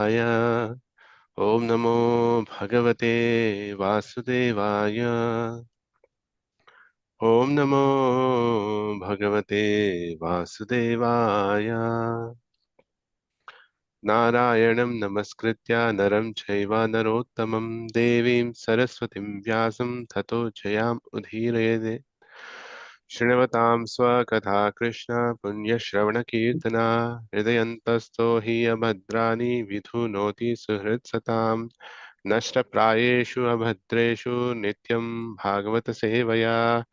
Om Namo Bhagavate Vasudevaya. Om Namo Bhagavate Vasudevaya. Narayanam Namaskritya Naram Chaiva Narottamam Devim Saraswatim Vyasam Tato Jayam Udhirayade. Shrinavatam Swakatha Krishna Punya Shravana Kirtana Hridayantasto Hi Abhadrani Vidhunoti Suhrit Satam नष्टप्रायेषु अभद्रेषु नित्यं भागवत सेवया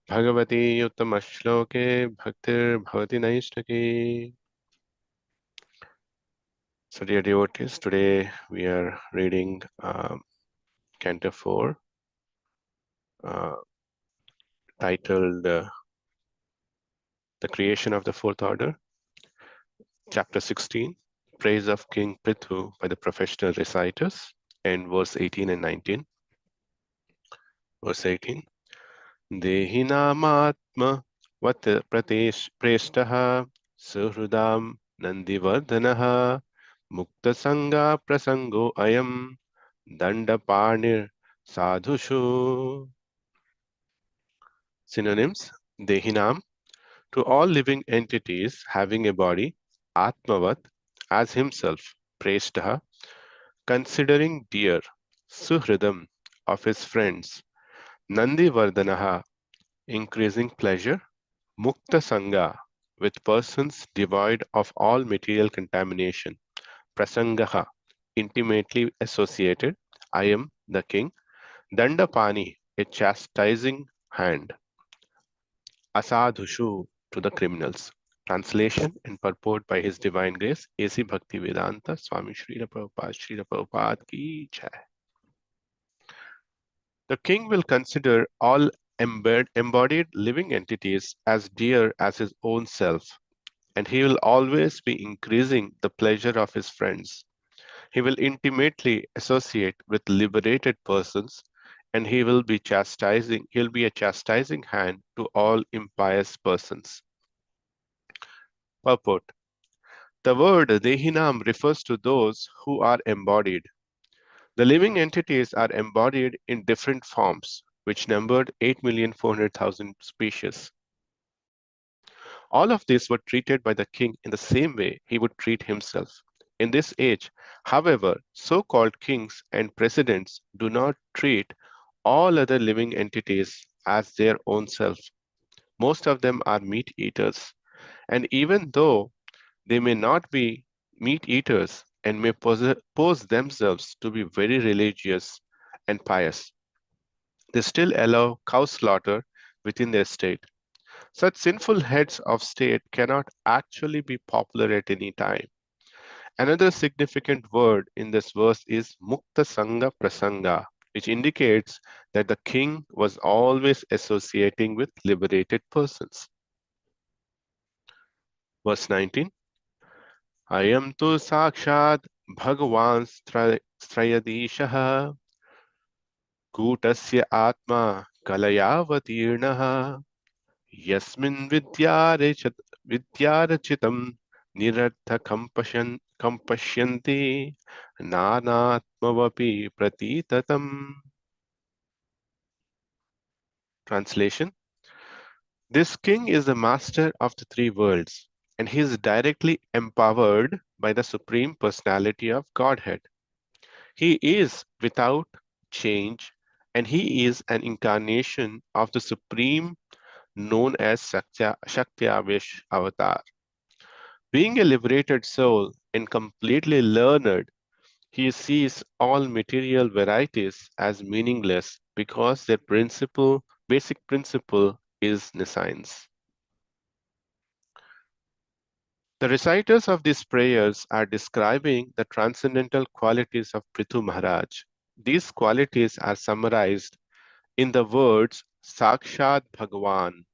Bhagwati उत्तमश्लोके भक्तिर्भवति नैष्ठकी. So dear devotees, today we are reading Canto 4, titled The Creation of the Fourth Order, Chapter 16, Praise of King Prithu by the Professional Reciters, and verse 18 and 19. Verse 18. Dehināmatma vat prestah suhridam nandivardhanah muktasanga prasango ayam dandapanir sadhushu. Synonyms: Dehinam, to all living entities having a body, Atmavat, as himself, Prestah, considering dear, Suhridam, of his friends, Nandivardhanaha, increasing pleasure, Mukta Sangha, with persons devoid of all material contamination, Prasangaha, intimately associated, I am the king, Dandapani, a chastising hand, Asadhushu, to the criminals. Translation and purport by His Divine Grace, A.C. Bhaktivedanta Swami Srila Prabhupada ki jai. The king will consider all embodied living entities as dear as his own self, and he will always be increasing the pleasure of his friends. He will intimately associate with liberated persons, and he'll be a chastising hand to all impious persons. Purport. The word Dehinam refers to those who are embodied. The living entities are embodied in different forms, which numbered 8,400,000 species. All of these were treated by the king in the same way he would treat himself. In this age, however, so-called kings and presidents do not treat all other living entities as their own self. Most of them are meat eaters, and even though they may not be meat eaters and may pose themselves to be very religious and pious, they still allow cow slaughter within their state. Such sinful heads of state cannot actually be popular at any time. Another significant word in this verse is Mukta Sangha Prasanga, which indicates that the king was always associating with liberated persons. Verse 19. Ayam tu sakshat bhagavan strayadishaha kutasya atma kalayavatirnaha yasmin vidyarachitam nirarthakam pashyanti nanatmavapi pratitatam. Translation. This king is the master of the three worlds, and he is directly empowered by the Supreme Personality of Godhead. He is without change, and he is an incarnation of the Supreme known as Shakti Avatar. Being a liberated soul and completely learned, he sees all material varieties as meaningless because their basic principle is nescience. The reciters of these prayers are describing the transcendental qualities of Prithu Maharaj. These qualities are summarized in the words Sakshat Bhagavan.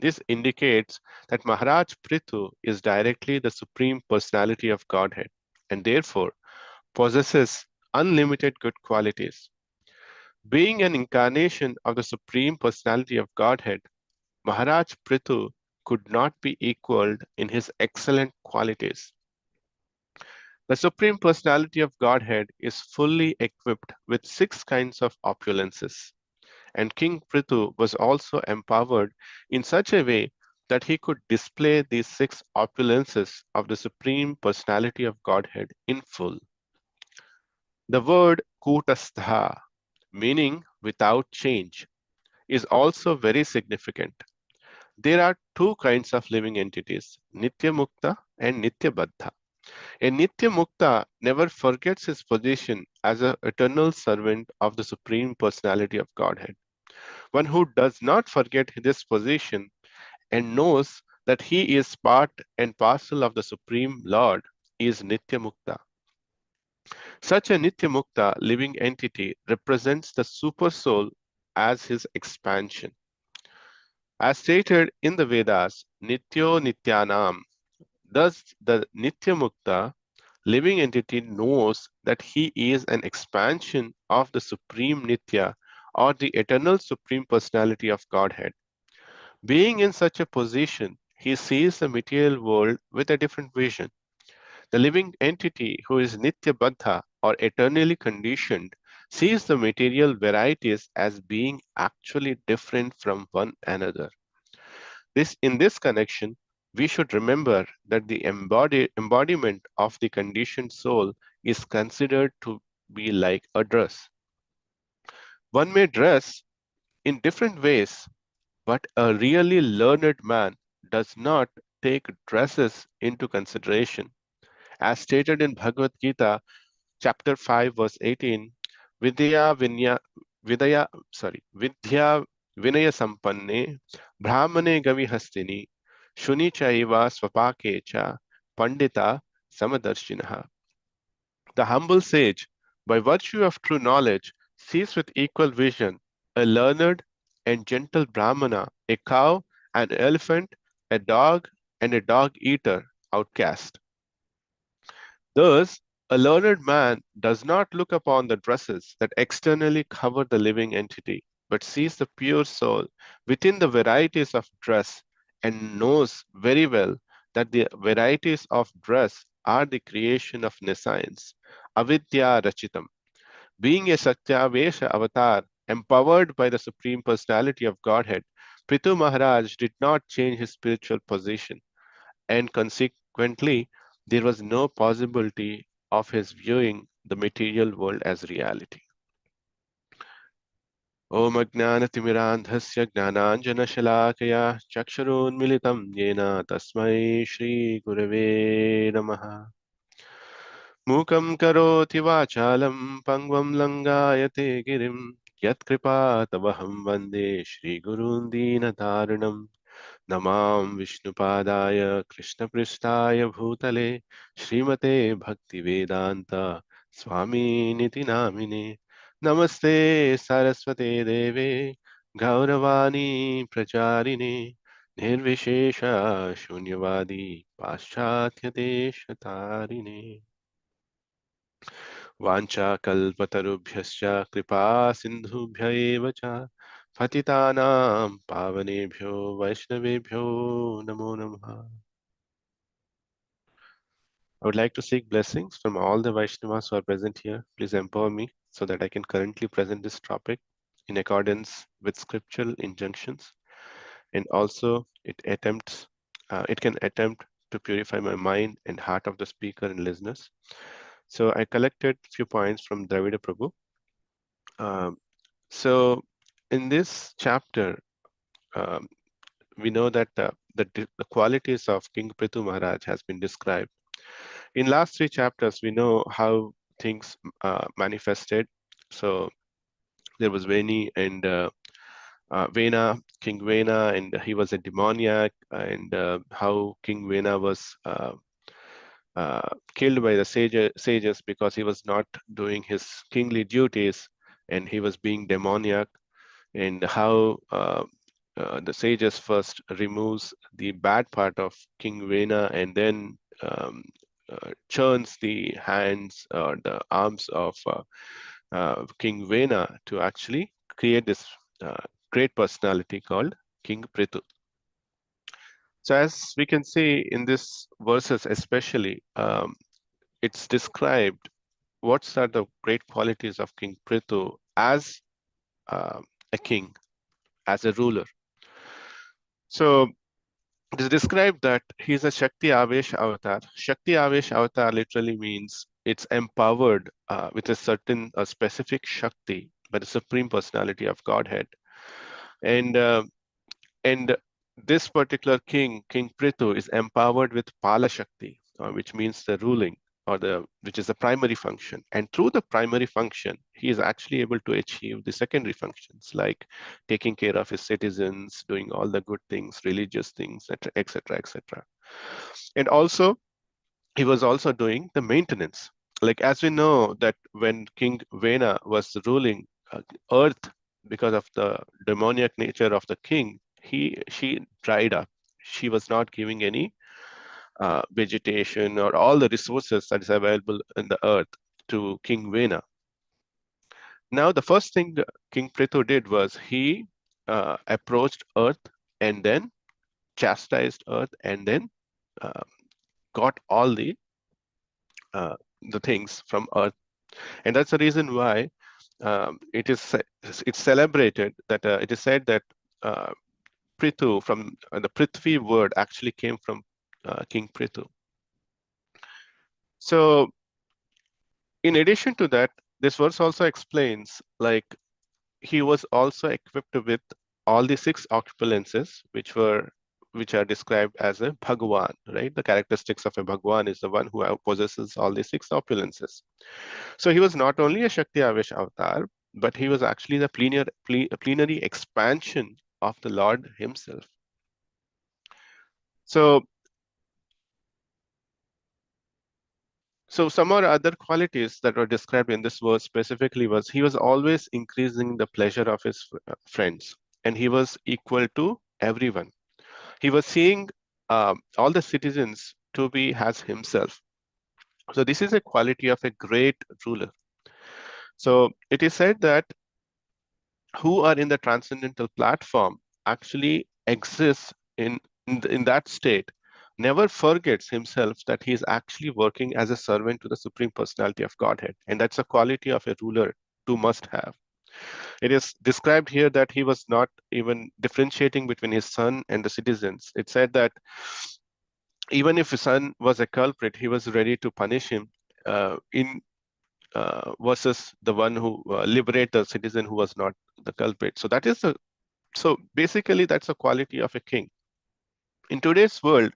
This indicates that Maharaj Prithu is directly the Supreme Personality of Godhead and therefore possesses unlimited good qualities. Being an incarnation of the Supreme Personality of Godhead, Maharaj Prithu could not be equaled in his excellent qualities. The Supreme Personality of Godhead is fully equipped with six kinds of opulences, and King Prithu was also empowered in such a way that he could display these six opulences of the Supreme Personality of Godhead in full. The word Kutastha, meaning without change, is also very significant. There are two kinds of living entities, Nitya Mukta and Nitya Baddha. A Nitya Mukta never forgets his position as an eternal servant of the Supreme Personality of Godhead. One who does not forget this position and knows that he is part and parcel of the Supreme Lord is Nitya Mukta. Such a Nitya Mukta living entity represents the Super Soul as his expansion. As stated in the Vedas, Nityo Nityanam, thus the Nitya Mukta living entity knows that he is an expansion of the Supreme Nitya or the eternal Supreme Personality of Godhead. Being in such a position, he sees the material world with a different vision. The living entity who is Nitya Baddha or eternally conditioned sees the material varieties as being actually different from one another. In this connection, we should remember that the embodiment of the conditioned soul is considered to be like a dress. One may dress in different ways, but a really learned man does not take dresses into consideration. As stated in Bhagavad Gita, chapter 5, verse 18, Vidya Vinya, Vidya, Vidya Vinaya Sampanne, Brahmane Gavihastini, Shuni Chaiva Swapake cha, Pandita Samadarshinaha. The humble sage, by virtue of true knowledge, sees with equal vision a learned and gentle Brahmana, a cow, an elephant, a dog, and a dog eater outcast. Thus, a learned man does not look upon the dresses that externally cover the living entity, but sees the pure soul within the varieties of dress and knows very well that the varieties of dress are the creation of nescience, avidya rachitam. Being a Satyavesha avatar, empowered by the Supreme Personality of Godhead, Prithu Maharaj did not change his spiritual position, and consequently, there was no possibility of his viewing the material world as reality. ॐ अज्ञानतिमिरान्धस्य ज्ञानाञ्जनशलाकया चक्षुरुन्मिलितं येन तस्मै श्रीगुरवे नमः मूकं करोति वाचालं पङ्गवं लङ्गायते गिरिं यत्कृपातमहं वन्दे श्रीगुरून् दीनतारिणम् नमां विष्णुपादाय कृष्णपृष्ठाय भूतले श्रीमते भक्तिवेदान्त स्वामीनिति नामिने नमस्ते सरस्वते देवे गौरवाणी प्रचारिणे निर्विशेष शून्यवादी पाश्चात्यदेशतारिणे वाञ्छाकल्पतरुभ्यश्च कृपा सिन्धुभ्य एव च पतितानां पावनेभ्यो वैष्णवेभ्यो नमो नमः. I would like to seek blessings from all the Vaishnavas who are present here. Please empower me so that I can currently present this topic in accordance with scriptural injunctions, and also it can attempt to purify my mind and heart of the speaker and listeners. So I collected a few points from Dravida Prabhu. Um, so in this chapter, um, we know that the qualities of King Prithu Maharaj has been described. In last three chapters, we know how things manifested. So there was Veni and Vena, King Vena, and he was a demoniac, and how King Vena was killed by the sages because he was not doing his kingly duties and he was being demoniac, and how the sages first removes the bad part of King Vena and then churns the hands or the arms of King Vena to actually create this great personality called King Prithu. So as we can see in these verses especially, it's described what are the great qualities of King Prithu as a king, as a ruler. So it is described that he's a Shakti Avesh avatar. Shakti Avesh avatar literally means it's empowered with a certain specific Shakti by the Supreme Personality of Godhead. And and this particular king, King Prithu, is empowered with Pala Shakti, which means the ruling, or which is the primary function. And through the primary function, he is actually able to achieve the secondary functions, like taking care of his citizens, doing all the good things, religious things, etc., etc. And also, he was also doing the maintenance. Like, as we know that when King Vena was ruling Earth, because of the demoniac nature of the king, she dried up. She was not giving any vegetation or all the resources that is available in the earth to King Vena. Now, the first thing King Prithu did was he approached Earth and then chastised Earth and then uh, got all the things from Earth, and that's the reason why it's celebrated that it is said that uh, Prithu, from the Prithvi word, actually came from King Prithu. So, in addition to that, this verse also explains like he was also equipped with all the six opulences, which are described as a Bhagwan, right? The characteristics of a Bhagwan is the one who possesses all the six opulences. So he was not only a Shakti Avesh avatar, but he was actually the plenary expansion of the Lord himself. So some or other qualities that were described in this verse specifically was he was always increasing the pleasure of his friends, and he was equal to everyone. He was seeing all the citizens to be as himself. So this is a quality of a great ruler. So it is said that who are in the transcendental platform actually exists in that state, never forgets himself that he is actually working as a servant to the Supreme Personality of Godhead. And that's a quality of a ruler too must have. It is described here that he was not even differentiating between his son and the citizens. It said that even if his son was a culprit, he was ready to punish him in versus the one who liberate the citizen who was not the culprit. So basically that's a quality of a king. In today's world,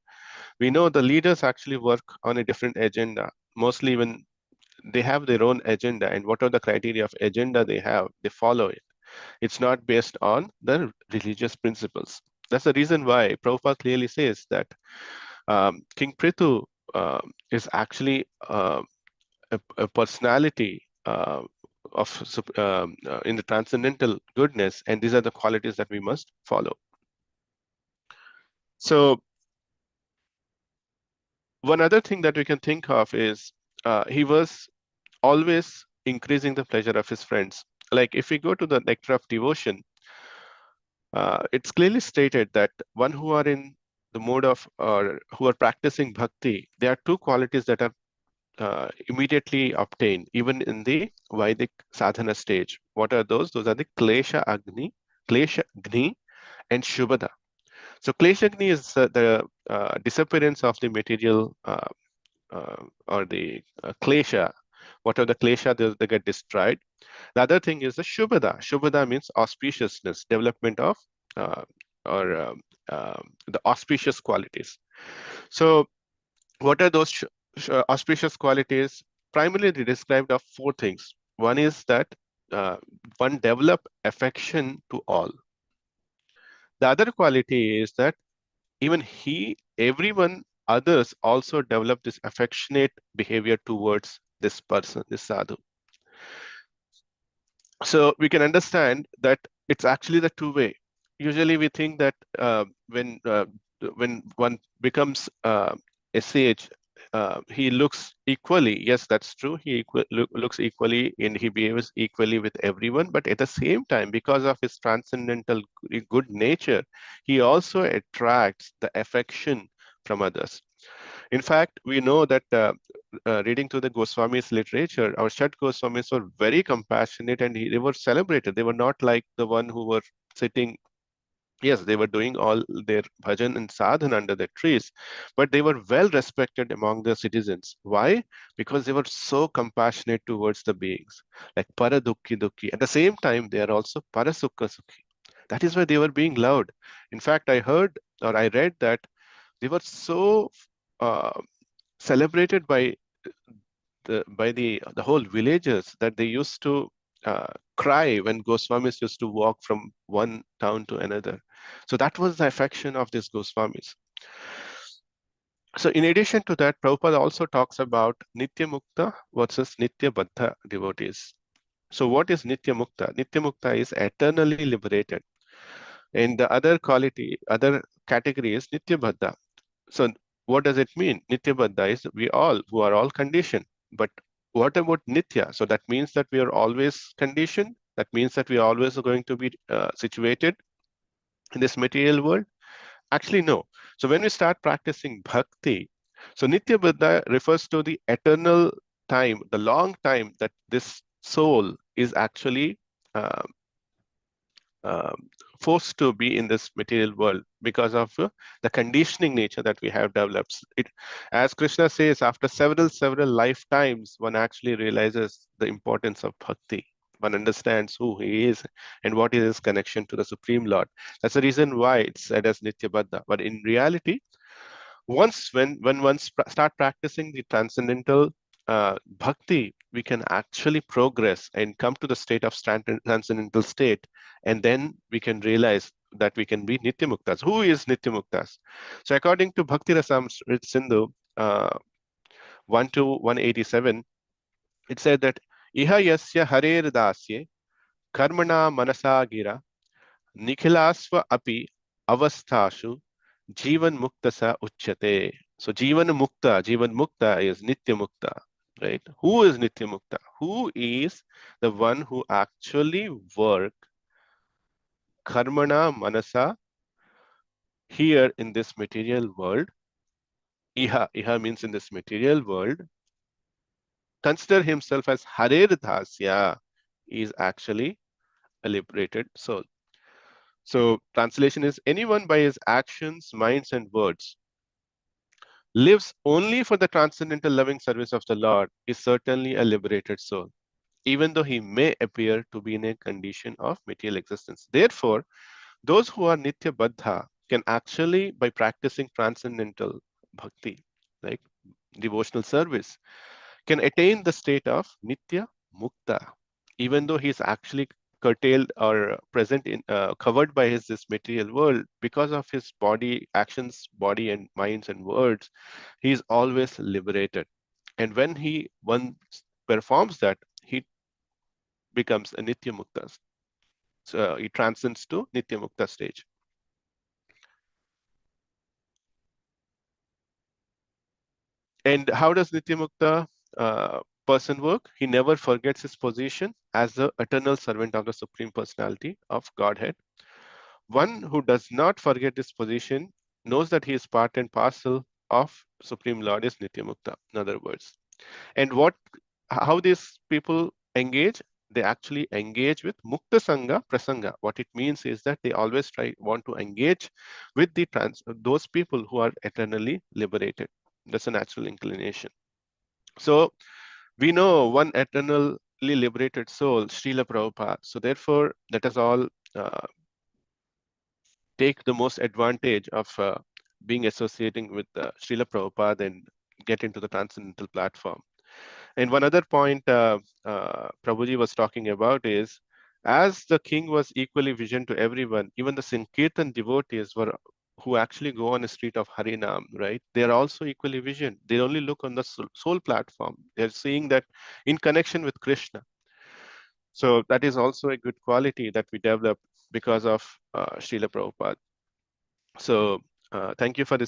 we know the leaders actually work on a different agenda. Mostly when they have their own agenda, and what are the criteria of agenda they have, they follow it. It's not based on the religious principles. That's the reason why Prabhupada clearly says that King Prithu is actually a personality in the transcendental goodness, and these are the qualities that we must follow. So one other thing that we can think of is he was always increasing the pleasure of his friends. Like if we go to the nectar of devotion, it's clearly stated that one who are in the mode of or who are practicing bhakti, there are two qualities that are immediately obtained, even in the Vedic sadhana stage. What are those? Those are the Klesha Agni, and Shubhada. So Klesha Agni is the disappearance of the material or the Klesha. What are the Klesha? They get destroyed. The other thing is the Shubhada. Shubhada means auspiciousness, development of uh, or the auspicious qualities. So what are those auspicious qualities? Primarily, they described of four things. One is that one develop affection to all. The other quality is that even everyone, others also develop this affectionate behavior towards this person, this sadhu. So we can understand that it's actually the two-way. Usually we think that when one becomes a sage, he looks equally. Yes, that's true. He looks equally and he behaves equally with everyone. But at the same time, because of his transcendental good nature, he also attracts the affection from others. In fact, we know that reading through the Goswami's literature, our Shat Goswamis were very compassionate and they were celebrated. They were not like the one who were sitting. Yes, they were doing all their bhajan and sadhana under the trees, but they were well respected among the citizens. Why? Because they were so compassionate towards the beings, like para dukki dukki. At the same time, they are also para sukha sukhi. That is why they were being loved. In fact, I heard or I read that they were so uh, celebrated by the whole villagers that they used to cry when Goswamis used to walk from one town to another. So that was the affection of these Goswamis. So in addition to that, Prabhupada also talks about Nitya Mukta versus Nitya Baddha devotees. So what is Nitya Mukta? Nitya Mukta is eternally liberated. And the other quality, other category is Nitya Baddha. So what does it mean? Nitya Baddha is we all who are all conditioned. But what about Nitya? So that means that we are always conditioned. That means that we are always going to be situated in this material world. Actually, no. So when we start practicing bhakti, so Nitya Baddha refers to the eternal time, the long time that this soul is actually uh, um, forced to be in this material world because of the conditioning nature that we have developed. As Krishna says, after several lifetimes, one actually realizes the importance of bhakti. One understands who he is and what is his connection to the Supreme Lord. That's the reason why it's said as Nitya Baddha. But in reality, once when one start practicing the transcendental bhakti, we can actually progress and come to the state of transcendental state, and then we can realize that we can be Nityamuktas. Who is Nityamuktas? So according to Bhakti Rasamrita Sindhu 1 to 187, it said that Iha yasya harer dasye karmana manasa gira nikhilasva api avasthashu Jivan Mukta sa uchyate. So Jivan Mukta is Nitya Mukta, right? Who is Nitya Mukta? Who is the one who actually work karmana manasa here in this material world? Iha means in this material world. Consider himself as Harer Dasya, is actually a liberated soul. So translation is anyone by his actions, minds, and words lives only for the transcendental loving service of the Lord is certainly a liberated soul, even though he may appear to be in a condition of material existence. Therefore, those who are Nitya Baddha can actually, by practicing transcendental bhakti, like devotional service, can attain the state of Nitya Mukta, even though he's actually curtailed or present in covered by his this material world because of his body actions, body and minds and words, he is always liberated. And when he once performs that, he becomes a Nitya Mukta. So he transcends to Nitya Mukta stage. And how does Nitya Mukta person work? He never forgets his position as the eternal servant of the Supreme Personality of Godhead. One who does not forget this position knows that he is part and parcel of Supreme Lord is Nitya Mukta, in other words. And how these people engage? They actually engage with Mukta Sangha Prasanga. What it means is that they always want to engage with those people who are eternally liberated. That's a natural inclination. So we know one eternally liberated soul, Srila Prabhupada. So therefore, let us all uh, take the most advantage of being associating with Srila Prabhupada and get into the transcendental platform. And one other point Prabhuji was talking about is, as the king was equally vision to everyone, even the Sankirtan devotees were who actually go on the street of Harinam, right? They are also equally vision. They only look on the soul platform. They're seeing that in connection with Krishna. So that is also a good quality that we develop because of Srila Prabhupada. So thank you for this.